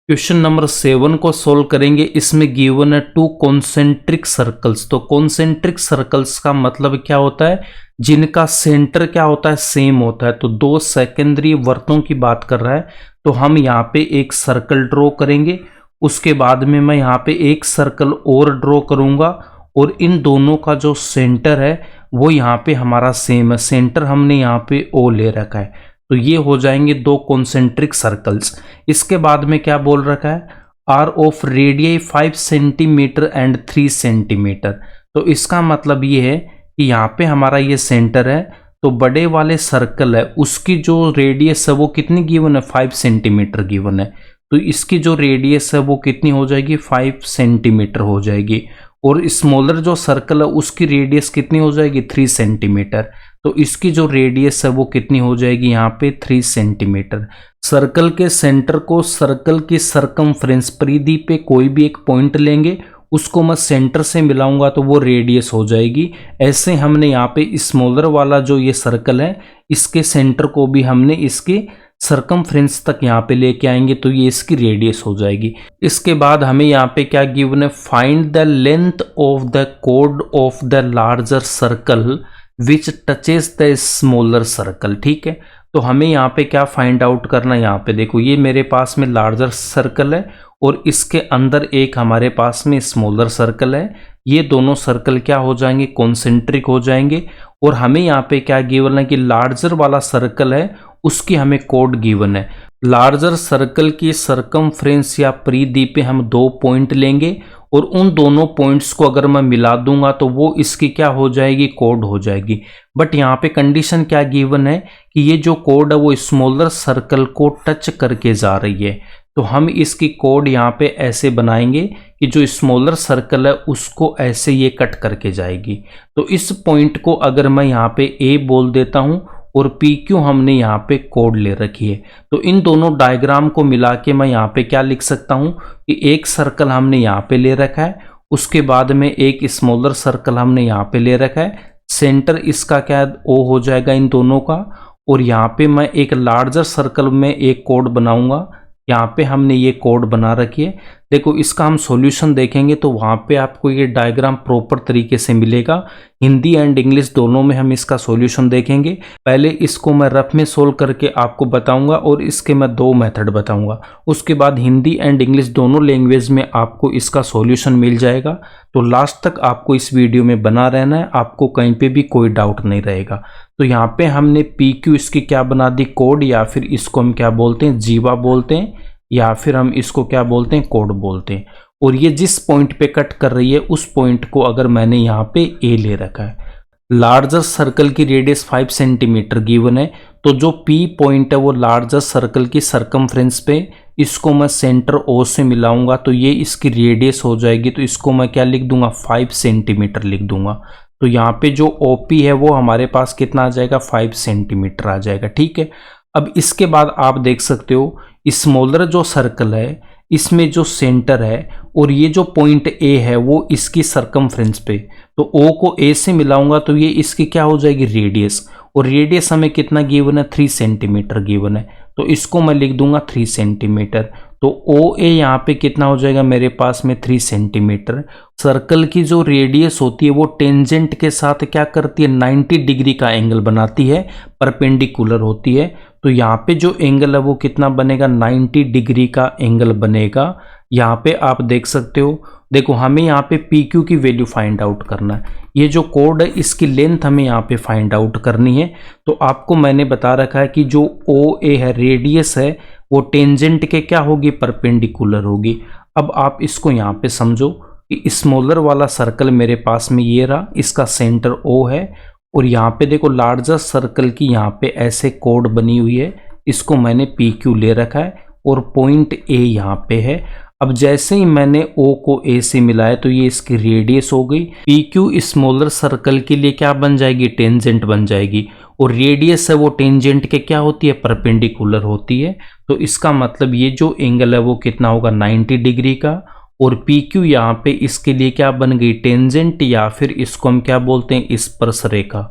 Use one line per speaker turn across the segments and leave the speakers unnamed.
Question number 7 को solve करेंगे। इसमें गिवन है 2 कॉन्सेंट्रिक सर्कल्स। तो कॉन्सेंट्रिक सर्कल्स का मतलब क्या होता है, जिनका सेंटर क्या होता है, सेम होता है। तो 2 सेकेंडरी वर्तों की बात कर रहा है। तो हम यहाँ पे एक सर्कल ड्रॉ करेंगे, उसके बाद में मैं यहाँ पे एक सर्कल और ड्रॉ करूंगा और इन दोनों का जो सेंटर है वो यहाँ पे हमारा सेम है। सेंटर हमने यहाँ पे ओ ले रखा है। तो ये हो जाएंगे 2 कॉन्सेंट्रिक सर्कल्स। इसके बाद में क्या बोल रखा है, are of radius 5 centimetre and 3 centimetre. तो इसका मतलब ये है कि यहाँ पे हमारा ये सेंटर है, तो बड़े वाले सर्कल है उसकी जो रेडियस है वो कितनी गिवन है, 5 सेंटीमीटर गिवन है। तो इसकी जो रेडियस है वो कितनी हो जाएगी, 5 सेंटीमीटर हो जाएगी। और स्मॉलर जो सर्कल है उसकी रेडियस कितनी हो जाएगी, 3 सेंटीमीटर। तो इसकी जो रेडियस है वो कितनी हो जाएगी, यहाँ पे 3 सेंटीमीटर। सर्कल के सेंटर को सर्कल की सरकमफ्रेंस परिधि पे कोई भी एक पॉइंट लेंगे, उसको मैं सेंटर से मिलाऊंगा तो वो रेडियस हो जाएगी। ऐसे हमने यहाँ पे स्मॉलर वाला जो ये सर्कल है इसके सेंटर को भी हमने इसके सरकमफ्रेंस तक यहाँ पे लेके आएंगे तो ये इसकी रेडियस हो जाएगी। इसके बाद हमें यहाँ पे क्या गिवन है, find the length of the code of the larger circle which touches the smaller circle. ठीक है, तो हमें यहाँ पे क्या फाइंड आउट करना है, यहाँ पे देखो ये मेरे पास में लार्जर सर्कल है और इसके अंदर एक हमारे पास में स्मॉलर सर्कल है। ये दोनों सर्कल क्या हो जाएंगे, कॉन्सेंट्रिक हो जाएंगे। और हमें यहाँ पे क्या गिवन है कि लार्जर वाला सर्कल है उसकी हमें कोड गिवन है। लार्जर सर्कल की सरकमफ्रेंस या परिधि पे हम 2 पॉइंट लेंगे और उन दोनों पॉइंट्स को अगर मैं मिला दूंगा तो वो इसकी क्या हो जाएगी, कोड हो जाएगी। बट यहाँ पे कंडीशन क्या गिवन है कि ये जो कोड है वो स्मॉलर सर्कल को टच करके जा रही है। तो हम इसकी कोड यहाँ पे ऐसे बनाएंगे कि जो स्मॉलर सर्कल है उसको ऐसे ये कट करके जाएगी। तो इस पॉइंट को अगर मैं यहाँ पे ए बोल देता हूँ और पी क्यू हमने यहाँ पे कोड ले रखी है, तो इन दोनों डायग्राम को मिला के मैं यहाँ पे क्या लिख सकता हूँ कि एक सर्कल हमने यहाँ पे ले रखा है, उसके बाद में एक स्मॉलर सर्कल हमने यहाँ पे ले रखा है, सेंटर इसका क्या ओ हो जाएगा इन दोनों का। और यहाँ पे मैं एक लार्जर सर्कल में एक कोड बनाऊंगा, यहाँ पे हमने ये कोड बना रखी है। देखो इसका हम सॉल्यूशन देखेंगे तो वहाँ पे आपको ये डायग्राम प्रॉपर तरीके से मिलेगा। हिंदी एंड इंग्लिश दोनों में हम इसका सॉल्यूशन देखेंगे। पहले इसको मैं रफ में सोल्व करके आपको बताऊंगा और इसके मैं 2 मेथड बताऊंगा। उसके बाद हिंदी एंड इंग्लिश दोनों लैंग्वेज में आपको इसका सॉल्यूशन मिल जाएगा। तो लास्ट तक आपको इस वीडियो में बना रहना है, आपको कहीं पे भी कोई डाउट नहीं रहेगा। तो यहाँ पे हमने पी क्यू इसकी क्या बना दी, कोड, या फिर इसको हम क्या बोलते हैं, जीवा बोलते हैं, या फिर हम इसको क्या बोलते हैं, कोड बोलते हैं। और ये जिस पॉइंट पे कट कर रही है उस पॉइंट को अगर मैंने यहाँ पे ए ले रखा है। लार्जर सर्कल की रेडियस 5 सेंटीमीटर गिवन है, तो जो पी पॉइंट है वो लार्जर सर्कल की सरकमफ्रेंस पे, इसको मैं सेंटर ओ से मिलाऊंगा तो ये इसकी रेडियस हो जाएगी। तो इसको मैं क्या लिख दूंगा, 5 सेंटीमीटर लिख दूंगा। तो यहाँ पे जो ओपी है वो हमारे पास कितना आ जाएगा, 5 सेंटीमीटर आ जाएगा। ठीक है, अब इसके बाद आप देख सकते हो स्मॉलर जो सर्कल है इसमें जो सेंटर है और ये जो पॉइंट ए है वो इसकी सरकमफ्रेंस पे, तो ओ को ए से मिलाऊंगा तो ये इसकी क्या हो जाएगी, रेडियस। और रेडियस हमें कितना गिवन है, 3 सेंटीमीटर गिवन है। तो इसको मैं लिख दूंगा 3 सेंटीमीटर। तो ओ ए यहाँ पे कितना हो जाएगा मेरे पास में, 3 सेंटीमीटर। सर्कल की जो रेडियस होती है वो टेंजेंट के साथ क्या करती है, 90 डिग्री का एंगल बनाती है, परपेंडिकुलर होती है। तो यहाँ पे जो एंगल है वो कितना बनेगा, 90 डिग्री का एंगल बनेगा। यहाँ पे आप देख सकते हो, देखो हमें यहाँ पे पी क्यू की वैल्यू फाइंड आउट करना है। ये जो कोड है इसकी लेंथ हमें यहाँ पे फाइंड आउट करनी है। तो आपको मैंने बता रखा है कि जो ओ ए है, रेडियस है, वो टेंजेंट के क्या होगी, परपेंडिकुलर होगी। अब आप इसको यहाँ पे समझो कि स्मॉलर वाला सर्कल मेरे पास में ये रहा, इसका सेंटर ओ है और यहाँ पे देखो लार्जर सर्कल की यहाँ पे ऐसे कोड बनी हुई है, इसको मैंने पी क्यू ले रखा है और पॉइंट ए यहाँ पे है। अब जैसे ही मैंने ओ को ए से मिलाया तो ये इसकी रेडियस हो गई। पी क्यू स्मॉलर सर्कल के लिए क्या बन जाएगी, टेंजेंट बन जाएगी। और रेडियस है वो टेंजेंट के क्या होती है, परपेंडिकुलर होती है। तो इसका मतलब ये जो एंगल है वो कितना होगा, 90 डिग्री का। और पी क्यू यहाँ पे इसके लिए क्या बन गई, टेंजेंट, या फिर इसको हम क्या बोलते हैं, स्पर्श रेखा।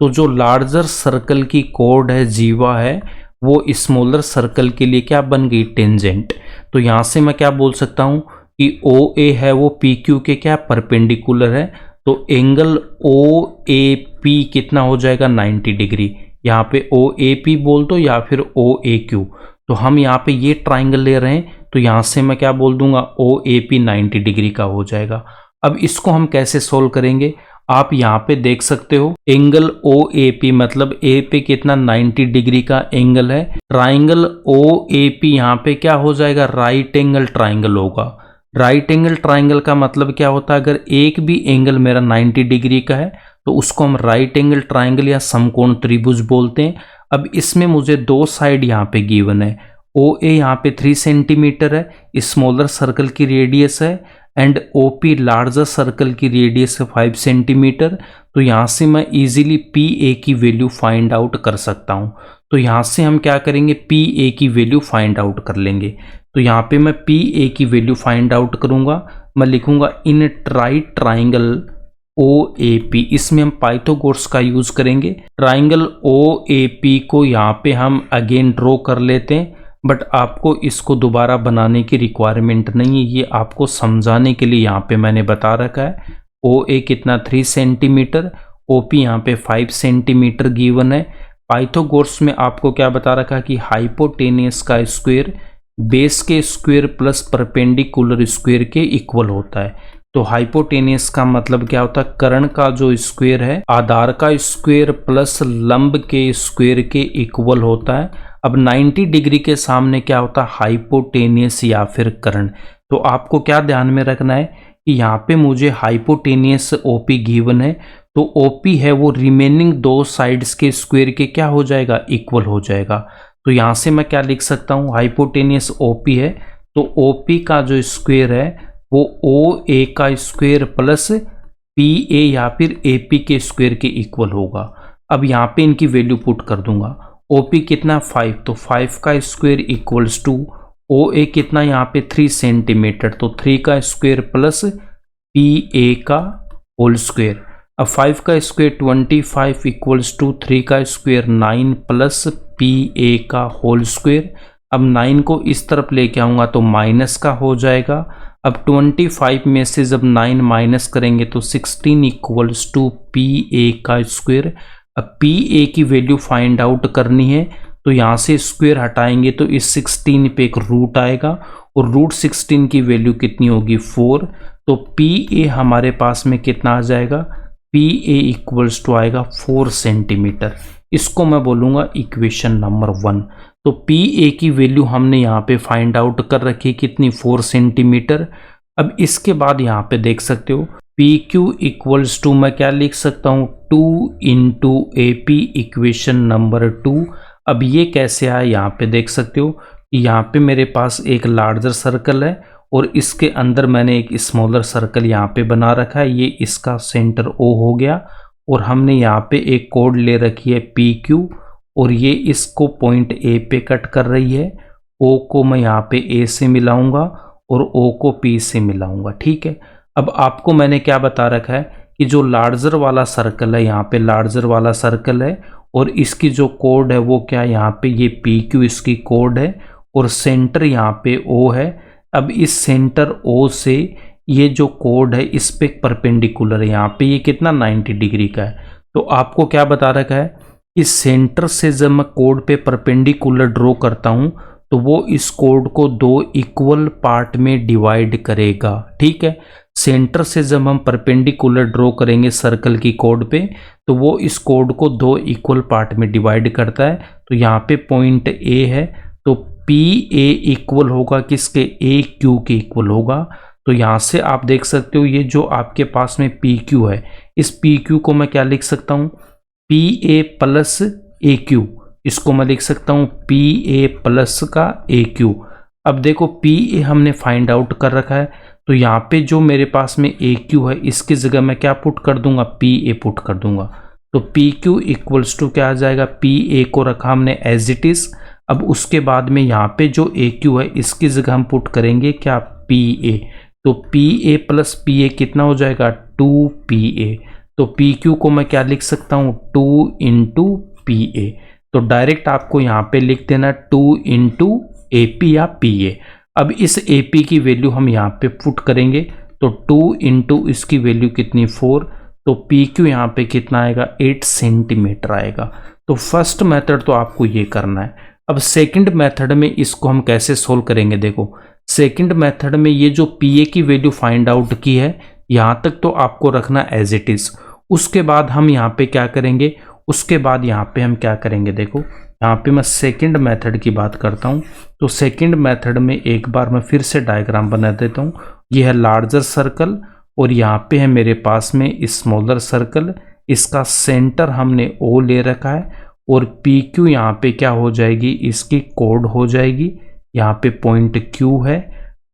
तो जो लार्जर सर्कल की कोड है, जीवा है, वो स्मॉलर सर्कल के लिए क्या बन गई, टेंजेंट। तो यहाँ से मैं क्या बोल सकता हूँ कि ओ ए है वो पी क्यू के क्या परपेंडिकुलर है, तो एंगल ओ ए पी कितना हो जाएगा 90 डिग्री। यहाँ पे ओ ए पी बोल दो या फिर ओ ए क्यू, तो हम यहाँ पे ये ट्राइंगल ले रहे हैं, तो यहाँ से मैं क्या बोल दूंगा ओ ए पी 90 डिग्री का हो जाएगा। अब इसको हम कैसे सोल्व करेंगे, आप यहाँ पे देख सकते हो एंगल ओ ए पी मतलब ए पे कितना 90 डिग्री का एंगल है, ट्राइंगल ओ ए पी यहाँ पे क्या हो जाएगा राइट एंगल ट्राइंगल होगा। राइट एंगल ट्राइंगल का मतलब क्या होता है, अगर एक भी एंगल मेरा 90 डिग्री का है तो उसको हम राइट एंगल ट्राइंगल या समकोण त्रिभुज बोलते हैं। अब इसमें मुझे दो साइड यहाँ पे गिवन है, ओ ए यहाँ पे 3 सेंटीमीटर है, स्मॉलर सर्कल की रेडियस है, and O P larger circle की रेडियस है 5 सेंटीमीटर। तो यहाँ से मैं इजीली पी ए की वैल्यू फाइंड आउट कर सकता हूँ। तो यहाँ से हम क्या करेंगे पी ए की वैल्यू फाइंड आउट कर लेंगे। तो यहाँ पे मैं पी ए की वैल्यू फाइंड आउट करूँगा, मैं लिखूँगा in right triangle O A P, इसमें हम पाइथागोरस का यूज करेंगे। ट्राइंगल ओ ए पी को यहाँ पे हम अगेन ड्रॉ कर लेते हैं, बट आपको इसको दोबारा बनाने की रिक्वायरमेंट नहीं है, ये आपको समझाने के लिए यहाँ पे मैंने बता रखा है। ओ ए कितना 3 सेंटीमीटर, ओ पी यहाँ पे 5 सेंटीमीटर गिवन है। पाइथागोरस में आपको क्या बता रखा है कि हाइपोटेनियस का स्क्वायर बेस के स्क्वायर प्लस परपेंडिकुलर स्क्वायर के इक्वल होता है। तो हाइपोटेनियस का मतलब क्या होता है, कर्ण का जो स्क्वायर है आधार का स्क्वायर प्लस लंब के स्क्वायर के इक्वल होता है। अब 90 डिग्री के सामने क्या होता है हाइपोटेनियस या फिर कर्ण। तो आपको क्या ध्यान में रखना है कि यहाँ पे मुझे हाइपोटेनियस ओपी गिवन है, तो ओपी है वो रिमेनिंग दो साइड्स के स्क्वायर के क्या हो जाएगा इक्वल हो जाएगा। तो यहाँ से मैं क्या लिख सकता हूँ हाइपोटेनियस ओपी है, तो ओपी का जो स्क्वायर है वो ओ ए का स्क्वायर प्लस पी ए या फिर ए पी के स्क्वायर के इक्वल होगा। अब यहाँ पे इनकी वैल्यू पुट कर दूंगा, ओपी कितना 5, तो 5 का स्क्वायर इक्वल्स टू ओ ए कितना यहाँ पे 3 सेंटीमीटर, तो 3 का स्क्वायर प्लस पी ए का होल स्क्वायर। अब 5 का स्क्वायर 25 इक्वल्स टू 3 का स्क्वायर 9 प्लस पी ए का होल स्क्वायर। अब 9 को इस तरफ लेके आऊँगा तो माइनस का हो जाएगा। अब 25 में से जब 9 माइनस करेंगे तो 16 इक्वल्स टू पी ए का स्क्वायर। अब पी ए की वैल्यू फाइंड आउट करनी है, तो यहाँ से स्क्वायर हटाएंगे तो इस 16 पे एक रूट आएगा और रूट 16 की वैल्यू कितनी होगी 4। तो पी ए हमारे पास में कितना आ जाएगा, पी ए इक्वल्स टू आएगा 4 सेंटीमीटर। इसको मैं बोलूँगा इक्वेशन नंबर 1। तो पी ए की वैल्यू हमने यहाँ पे फाइंड आउट कर रखी है कितनी 4 सेंटीमीटर। अब इसके बाद यहाँ पे देख सकते हो पी क्यू इक्वल्स टू मैं क्या लिख सकता हूँ 2 into A P equation number 2। अब ये कैसे आया यहाँ पे देख सकते हो कि यहाँ पे मेरे पास एक लार्जर सर्कल है और इसके अंदर मैंने एक स्मॉलर सर्कल यहाँ पे बना रखा है, ये इसका सेंटर ओ हो गया और हमने यहाँ पे एक कोड ले रखी है पी क्यू और ये इसको पॉइंट ए पे कट कर रही है। ओ को मैं यहाँ पे ए से मिलाऊंगा और ओ को पी से मिलाऊंगा, ठीक है। अब आपको मैंने क्या बता रखा है कि जो लार्जर वाला सर्कल है यहाँ पे लार्जर वाला सर्कल है और इसकी जो कोड है वो क्या यहाँ पे ये पी क्यू इसकी कोड है और सेंटर यहाँ पे ओ है। अब इस सेंटर ओ से ये जो कोड है इस पे परपेंडिकुलर है, यहाँ पे ये कितना 90 डिग्री का है। तो आपको क्या बता रखा है इस सेंटर से जब मैं कोड पे परपेंडिकुलर ड्रॉ करता हूं तो वो इस कोड को 2 इक्वल पार्ट में डिवाइड करेगा, ठीक है। सेंटर से जब हम परपेंडिकुलर ड्रॉ करेंगे सर्कल की कोड पे तो वो इस कोड को 2 इक्वल पार्ट में डिवाइड करता है। तो यहाँ पे पॉइंट ए है तो पी ए इक्वल होगा किसके ए क्यू के इक्वल होगा। तो यहाँ से आप देख सकते हो ये जो आपके पास में पी क्यू है इस पी क्यू को मैं क्या लिख सकता हूँ P A plus A Q, इसको मैं लिख सकता हूँ पी ए प्लस का ए क्यू। अब देखो पी ए हमने फाइंड आउट कर रखा है तो यहाँ पे जो मेरे पास में ए क्यू है इसकी जगह मैं क्या पुट कर दूंगा पी ए पुट कर दूंगा। तो पी क्यू इक्वल्स टू क्या आ जाएगा पी ए को रखा हमने एज इट इज। अब उसके बाद में यहाँ पे जो ए क्यू है इसकी जगह हम पुट करेंगे क्या पी ए। तो P A plus P A कितना हो जाएगा 2 पी ए। तो पी क्यू को मैं क्या लिख सकता हूँ 2 इंटू पी ए। तो डायरेक्ट आपको यहाँ पे लिख देना 2 इंटू ए पी या पी ए। अब इस AP की वैल्यू हम यहाँ पे पुट करेंगे तो 2 इंटू इसकी वैल्यू कितनी 4, तो PQ यहाँ पे कितना आएगा 8 सेंटीमीटर आएगा। तो फर्स्ट मेथड तो आपको ये करना है। अब सेकंड मेथड में इसको हम कैसे सोल्व करेंगे, देखो सेकंड मेथड में ये जो PA की वैल्यू फाइंड आउट की है यहाँ तक तो आपको रखना एज इट इज। उसके बाद हम यहाँ पे क्या करेंगे, उसके बाद यहाँ पे हम क्या करेंगे, देखो यहाँ पे मैं सेकंड मेथड की बात करता हूँ। तो सेकंड मेथड में एक बार मैं फिर से डायग्राम बना देता हूँ। ये है लार्जर सर्कल और यहाँ पे है मेरे पास में स्मॉलर सर्कल, इसका सेंटर हमने O ले रखा है और PQ यहाँ पे क्या हो जाएगी, इसकी कोड हो जाएगी, यहाँ पे पॉइंट Q है।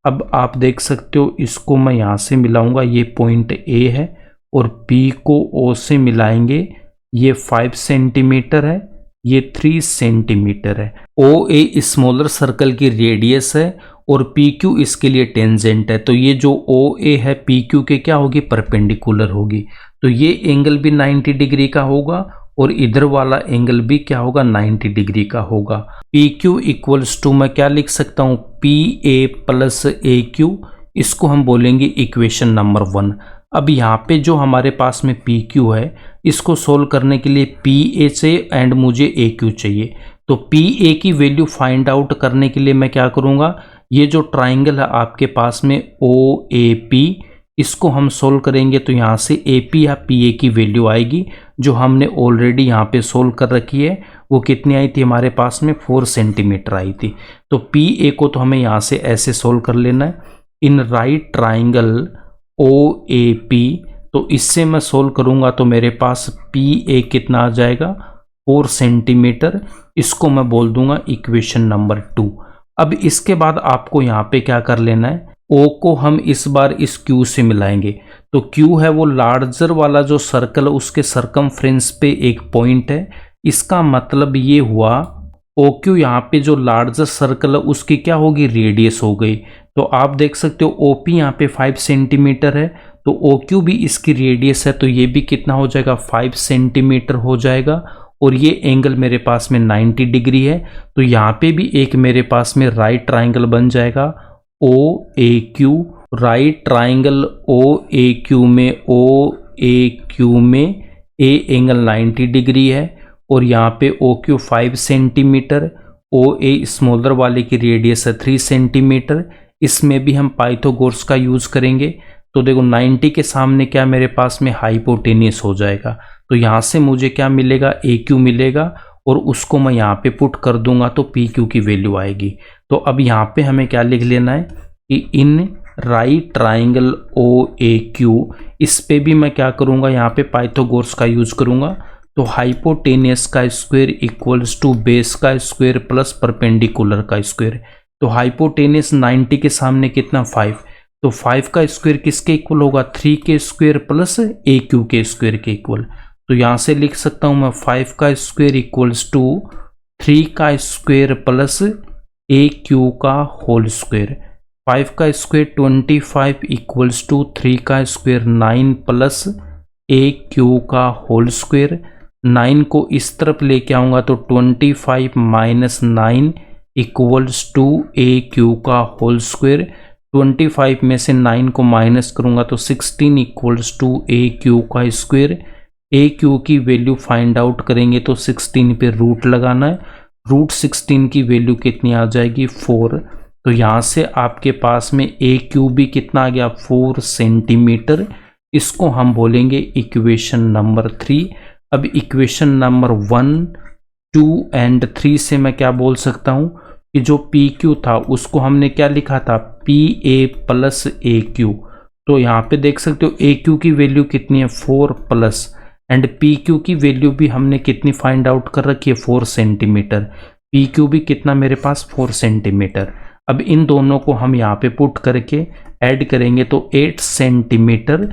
अब आप देख सकते हो इसको मैं यहाँ से मिलाऊंगा, ये पॉइंट A है और P को O से मिलाएंगे, ये 5 सेंटीमीटर है, ये 3 सेंटीमीटर है। OA स्मॉलर सर्कल की रेडियस है और PQ इसके लिए टेंजेंट है। तो ये जो OA है PQ के क्या होगी, परपेंडिकुलर होगी। तो ये एंगल भी 90 डिग्री का होगा और इधर वाला एंगल भी क्या होगा, 90 डिग्री का होगा। PQ इक्वल्स टू मैं क्या लिख सकता हूँ, PA प्लस AQ, इसको हम बोलेंगे इक्वेशन नंबर 1। अब यहाँ पे जो हमारे पास में PQ है इसको सोल्व करने के लिए PA चाहिए एंड मुझे AQ चाहिए। तो PA की वैल्यू फाइंड आउट करने के लिए मैं क्या करूँगा, ये जो ट्राइंगल है आपके पास में OAP, इसको हम सोल्व करेंगे तो यहाँ से AP या PA की वैल्यू आएगी जो हमने ऑलरेडी यहाँ पे सोल्व कर रखी है। वो कितनी आई थी हमारे पास में, 4 सेंटीमीटर आई थी। तो PA को तो हमें यहाँ से ऐसे सोल्व कर लेना है, इन राइट ट्राइंगल OAP। तो इससे मैं सोल्व करूँगा तो मेरे पास PA कितना आ जाएगा, 4 सेंटीमीटर। इसको मैं बोल दूंगा इक्वेशन नंबर 2। अब इसके बाद आपको यहाँ पे क्या कर लेना है, O को हम इस बार इस Q से मिलाएंगे। तो Q है वो लार्जर वाला जो सर्कल है उसके सरकमफ्रेंस पे एक पॉइंट है। इसका मतलब ये हुआ OQ यहाँ पे जो लार्जर सर्कल है उसकी क्या होगी, रेडियस हो गई। तो आप देख सकते हो OP यहाँ पे 5 सेंटीमीटर है तो OQ भी इसकी रेडियस है, तो ये भी कितना हो जाएगा, 5 सेंटीमीटर हो जाएगा। और ये एंगल मेरे पास में 90 डिग्री है। तो यहाँ पे भी एक मेरे पास में राइट ट्राइंगल बन जाएगा OAQ। राइट ट्राइंगल OAQ में A एंगल 90 डिग्री है और यहाँ पे OQ 5 सेंटीमीटर, OA स्मॉलर वाले की रेडियस है 3 सेंटीमीटर। इसमें भी हम पाइथागोरस का यूज करेंगे। तो देखो 90 के सामने क्या मेरे पास में हाइपोटेनियस हो जाएगा। तो यहाँ से मुझे क्या मिलेगा, AQ मिलेगा और उसको मैं यहाँ पे पुट कर दूंगा तो PQ की वैल्यू आएगी। तो अब यहाँ पे हमें क्या लिख लेना है कि इन राइट ट्राइंगल OAQ, इस पे भी मैं क्या करूँगा, यहाँ पे पाइथागोरस का यूज करूँगा। तो हाइपोटेनियस का स्क्वायर इक्वल्स टू बेस का स्क्वायर प्लस परपेंडिकुलर का स्क्वायर। तो हाइपोटेनियस 90 के सामने कितना, 5। तो 5 का स्क्वायर किसके इक्वल होगा, 3 के स्क्वायर प्लस AQ के स्क्वायर के इक्वल। तो यहाँ से लिख सकता हूँ मैं 5 का स्क्वायर इक्वल्स टू 3 का स्क्वायर प्लस AQ का होल स्क्वायर। 5 का स्क्वायर 25 इक्वल्स टू 3 का स्क्वायर 9 प्लस AQ का होल स्क्वायर। 9 को इस तरफ लेके आऊँगा तो 25 माइनस 9 इक्वल्स टू AQ का होल स्क्वायर। 25 में से 9 को माइनस करूँगा तो 16 इक्वल्स टू AQ का स्क्वायर। AQ की वैल्यू फाइंड आउट करेंगे तो 16 पे रूट लगाना है। रूट 16 की वैल्यू कितनी आ जाएगी, 4। तो यहाँ से आपके पास में AQ भी कितना आ गया, 4 सेंटीमीटर। इसको हम बोलेंगे इक्वेशन नंबर 3। अब इक्वेशन नंबर 1, 2 एंड 3 से मैं क्या बोल सकता हूँ कि जो PQ था उसको हमने क्या लिखा था, PA प्लस AQ। तो यहाँ पे देख सकते हो AQ की वैल्यू कितनी है, 4 प्लस, एंड PQ की वैल्यू भी हमने कितनी फाइंड आउट कर रखी है, 4 सेंटीमीटर। PQ भी कितना मेरे पास, 4 सेंटीमीटर। अब इन दोनों को हम यहाँ पे पुट करके ऐड करेंगे तो 8 सेंटीमीटर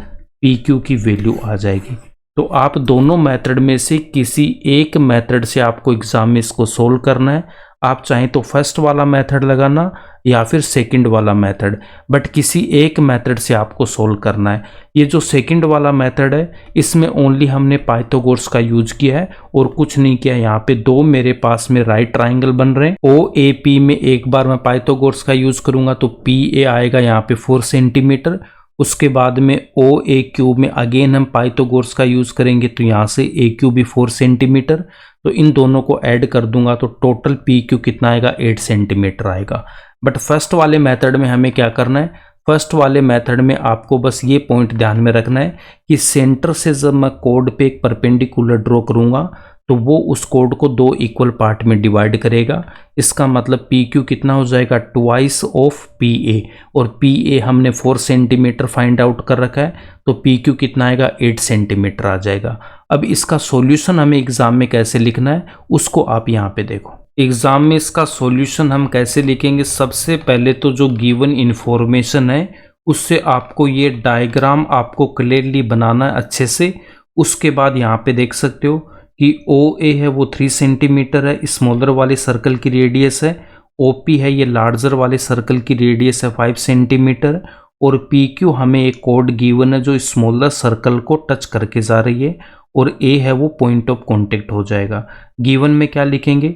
PQ की वैल्यू आ जाएगी। तो आप दोनों मेथड में से किसी एक मेथड से आपको एग्जाम में इसको सोल्व करना है। आप चाहें तो फर्स्ट वाला मेथड लगाना या फिर सेकंड वाला मेथड, बट किसी एक मेथड से आपको सोल्व करना है। ये जो सेकंड वाला मेथड है इसमें ओनली हमने पाइथागोरस का यूज किया है और कुछ नहीं किया। यहाँ पे दो मेरे पास में राइट ट्राइंगल बन रहे हैं, ओ ए पी में एक बार मैं पाइथागोरस का यूज करूंगा तो पी ए आएगा यहाँ पे 4 सेंटीमीटर। उसके बाद में ओ ए क्यू में अगेन हम पाइथागोरस का यूज करेंगे तो यहाँ से ए क्यू भी 4 सेंटीमीटर, तो इन दोनों को ऐड कर दूंगा तो टोटल पी क्यू कितना आएगा 8 सेंटीमीटर आएगा। बट फर्स्ट वाले मेथड में हमें क्या करना है, फर्स्ट वाले मेथड में आपको बस ये पॉइंट ध्यान में रखना है कि सेंटर से जब मैं कोड पे एक परपेंडिकुलर ड्रॉ करूंगा तो वो उस कोड को दो इक्वल पार्ट में डिवाइड करेगा। इसका मतलब पी क्यू कितना हो जाएगा, ट्वाइस ऑफ पी ए, और पी ए हमने 4 सेंटीमीटर फाइंड आउट कर रखा है तो पी क्यू कितना आएगा 8 सेंटीमीटर आ जाएगा। अब इसका सॉल्यूशन हमें एग्जाम में कैसे लिखना है उसको आप यहाँ पे देखो। एग्जाम में इसका सॉल्यूशन हम कैसे लिखेंगे, सबसे पहले तो जो गिवन इंफॉर्मेशन है उससे आपको ये डायग्राम आपको क्लियरली बनाना है अच्छे से। उसके बाद यहाँ पे देख सकते हो कि ओ ए है वो 3 सेंटीमीटर है, स्मॉलर वाले सर्कल की रेडियस है, ओ पी है ये लार्जर वाले सर्कल की रेडियस है 5 सेंटीमीटर, और पी क्यू हमें एक कोड गिवन है जो स्मॉलर सर्कल को टच करके जा रही है, और ए है वो पॉइंट ऑफ कॉन्टेक्ट हो जाएगा। गिवन में क्या लिखेंगे,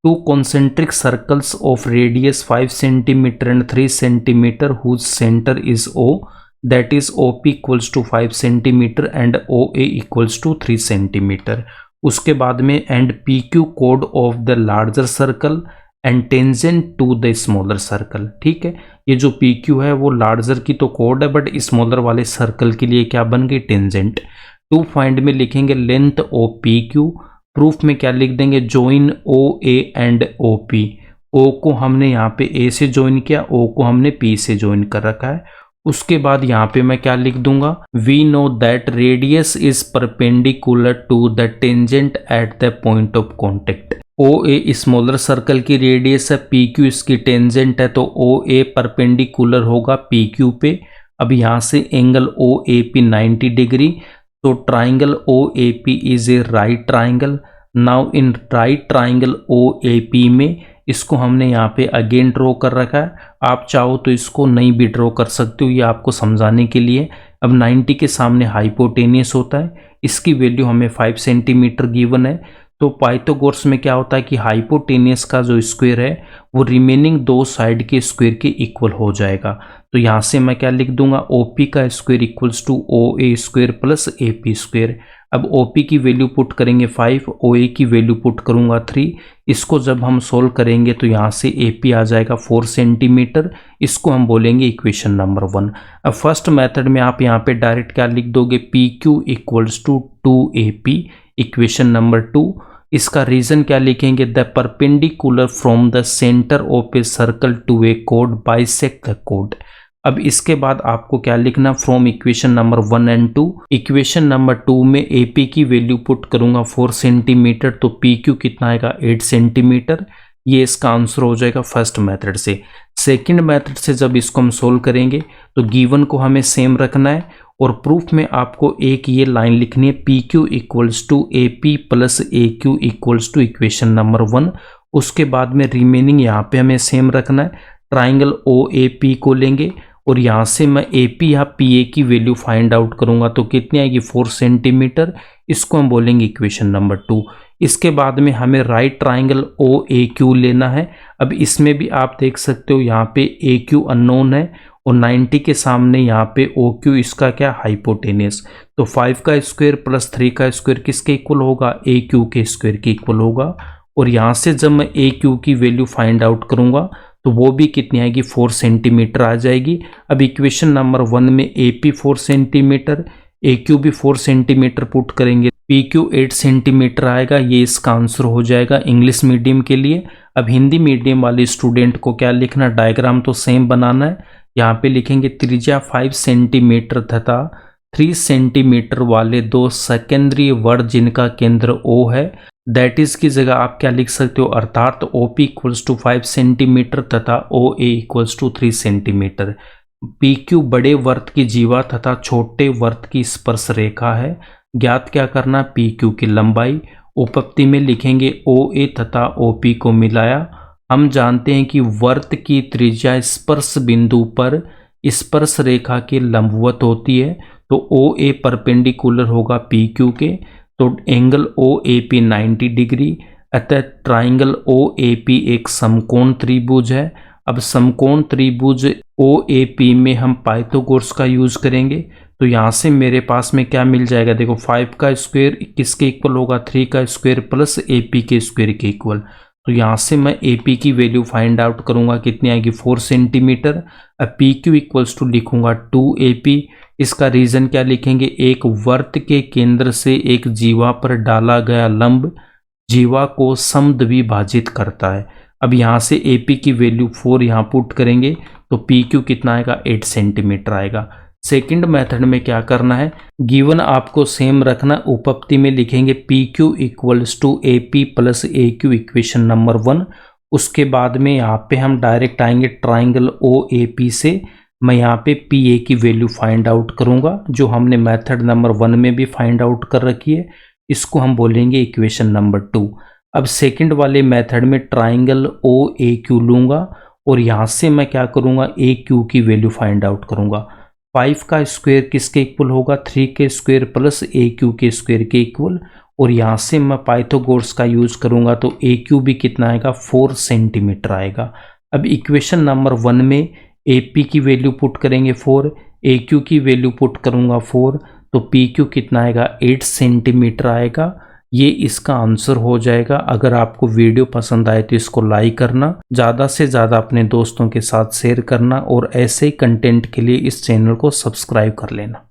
2 concentric circles of radius 5 centimeter and 3 centimeter whose center is O, that is OP equals to 5 centimeter and OA equals to 3 centimeter। उसके बाद में and PQ code of the larger circle and tangent to the smaller circle। ठीक है, ये जो PQ है वो larger की तो कोड है बट स्मॉलर वाले सर्कल के लिए क्या बन गई, टेंजेंट। टू फाइंड में लिखेंगे लेंथ ऑफ PQ, प्रूफ में क्या लिख देंगे, join O A and O P. O को हमने यहाँ पे ए से ज्वाइन किया, ओ को हमने पी से ज्वाइन कर रखा है। उसके बाद यहाँ पे मैं क्या लिख दूंगा, we know that radius is perpendicular to the tangent at the point of contact. O A smaller circle की रेडियस है, पी क्यू इसकी टेंजेंट है, तो ओ ए परपेंडिकुलर होगा पी क्यू पे। अब यहाँ से angle O A P 90 degree, तो triangle O A P is a right triangle. Now in right triangle O A P में इसको हमने यहाँ पे अगेन ड्रॉ कर रखा है। आप चाहो तो इसको नहीं भी ड्रॉ कर सकते हो, ये आपको समझाने के लिए। अब 90 के सामने हाइपोटेनियस होता है, इसकी वैल्यू हमें 5 सेंटीमीटर गिवन है। तो पाइथागोरस में क्या होता है कि हाइपोटेनियस का जो स्क्वायर है वो रिमेनिंग दो साइड के स्क्वायर के इक्वल हो जाएगा। तो यहाँ से मैं क्या लिख दूंगा, ओपी का square equals to O A square plus A P square. अब ओपी की वैल्यू पुट करेंगे 5, ओ ए की वैल्यू पुट करूंगा 3। इसको जब हम सोल्व करेंगे तो यहाँ से ए पी आ जाएगा 4 सेंटीमीटर। इसको हम बोलेंगे इक्वेशन नंबर 1। अब फर्स्ट मेथड में आप यहाँ पे डायरेक्ट क्या लिख दोगे, P Q equals to 2AP। Equation number 2, इसका रीजन क्या लिखेंगे, the perpendicular from the centre of a circle to A code bisect the code. अब इसके बाद आपको क्या लिखना, from equation number 1 and 2। Equation number 2 में AP की वैल्यू पुट करूंगा 4 सेंटीमीटर, तो PQ कितना आएगा 8 सेंटीमीटर। ये इसका आंसर हो जाएगा फर्स्ट मेथड से। सेकंड मेथड से जब इसको हम सोल्व करेंगे तो गिवन को हमें सेम रखना है और प्रूफ में आपको एक ये लाइन लिखनी है, PQ equals to AP plus AQ equals to equation number 1। उसके बाद में रिमेनिंग यहाँ पे हमें सेम रखना है, ट्राइंगल OAP को लेंगे और यहाँ से मैं AP या PA की वैल्यू फाइंड आउट करूंगा तो कितनी आएगी 4 सेंटीमीटर। इसको हम बोलेंगे इक्वेशन नंबर 2। इसके बाद में हमें राइट ट्राइंगल OAQ लेना है। अब इसमें भी आप देख सकते हो यहाँ पे AQ अननोन है और 90 के सामने यहाँ पे OQ इसका क्या, हाइपोटेनियस। तो 5 का स्क्वायर प्लस 3 का स्क्वायर किसके इक्वल होगा, AQ के स्क्वायर के इक्वल होगा। और यहाँ से जब मैं AQ की वैल्यू फाइंड आउट करूंगा तो वो भी कितनी आएगी, 4 सेंटीमीटर आ जाएगी। अब इक्वेशन नंबर 1 में AP 4 सेंटीमीटर, AQ भी 4 सेंटीमीटर पुट करेंगे, PQ 8 सेंटीमीटर आएगा। ये इसका आंसर हो जाएगा इंग्लिश मीडियम के लिए। अब हिंदी मीडियम वाले स्टूडेंट को क्या लिखना, डायग्राम तो सेम बनाना है। यहाँ पे लिखेंगे त्रिज्या 5 सेंटीमीटर तथा 3 सेंटीमीटर वाले दो सेकेंडरी वर्ड जिनका केंद्र O है। दैट इज की जगह आप क्या लिख सकते हो, अर्थात OP इक्वल्स टू 5 सेंटीमीटर तथा OA equals to 3 centimetre. PQ बड़े वर्त की जीवा तथा छोटे वर्त की स्पर्श रेखा है। ज्ञात क्या करना, PQ की लंबाई। उपपत्ति में लिखेंगे OA तथा OP को मिलाया हम जानते हैं कि वृत्त की त्रिज्या स्पर्श बिंदु पर स्पर्श रेखा के लंबवत होती है, तो ओ ए परपेंडिकुलर होगा पी क्यू के, तो angle O A P 90 degree, अतः ट्राइंगल ओ ए पी एक समकोण त्रिभुज है। अब समकोण त्रिभुज ओ ए पी में हम पाइथागोरस का यूज करेंगे, तो यहाँ से मेरे पास में क्या मिल जाएगा, देखो 5 का स्क्वायर किसके इक्वल होगा, 3 का स्क्वायर प्लस ए पी के स्क्वायर के इक्वल। तो यहाँ से मैं ए पी की वैल्यू फाइंड आउट करूंगा, कितनी आएगी 4 सेंटीमीटर। अब पी क्यू इक्वल्स टू लिखूंगा 2 ए पी। इसका रीजन क्या लिखेंगे, एक वृत्त के केंद्र से एक जीवा पर डाला गया लंब जीवा को समद्विभाजित करता है। अब यहाँ से ए पी की वैल्यू 4 यहाँ पुट करेंगे तो पी क्यू कितना आएगा, 8 सेंटीमीटर आएगा। सेकंड मेथड में क्या करना है, गिवन आपको सेम रखना, उपपत्ति में लिखेंगे P Q equals to A P plus A Q equation number 1। उसके बाद में यहाँ पे हम डायरेक्ट आएंगे ट्राइंगल ओ ए पी से, मैं यहाँ पे पी ए की वैल्यू फाइंड आउट करूँगा, जो हमने मेथड नंबर 1 में भी फाइंड आउट कर रखी है। इसको हम बोलेंगे इक्वेशन नंबर 2। अब सेकंड वाले मेथड में ट्राइंगल ओ ए क्यू लूँगा और यहाँ से मैं क्या करूँगा, ए क्यू की वैल्यू फाइंड आउट करूँगा। 5 का स्क्वायर किसके इक्वल होगा, 3 के स्क्वायर प्लस ए क्यू के स्क्वायर के इक्वल, और यहाँ से मैं पाइथागोरस का यूज करूँगा तो ए क्यू भी कितना आएगा, 4 सेंटीमीटर आएगा। अब इक्वेशन नंबर 1 में ए पी की वैल्यू पुट करेंगे 4, ए क्यू की वैल्यू पुट करूँगा 4, तो पी क्यू कितना आएगा, 8 सेंटीमीटर आएगा। ये इसका आंसर हो जाएगा। अगर आपको वीडियो पसंद आए तो इसको लाइक करना, ज़्यादा से ज़्यादा अपने दोस्तों के साथ शेयर करना और ऐसे ही कंटेंट के लिए इस चैनल को सब्सक्राइब कर लेना।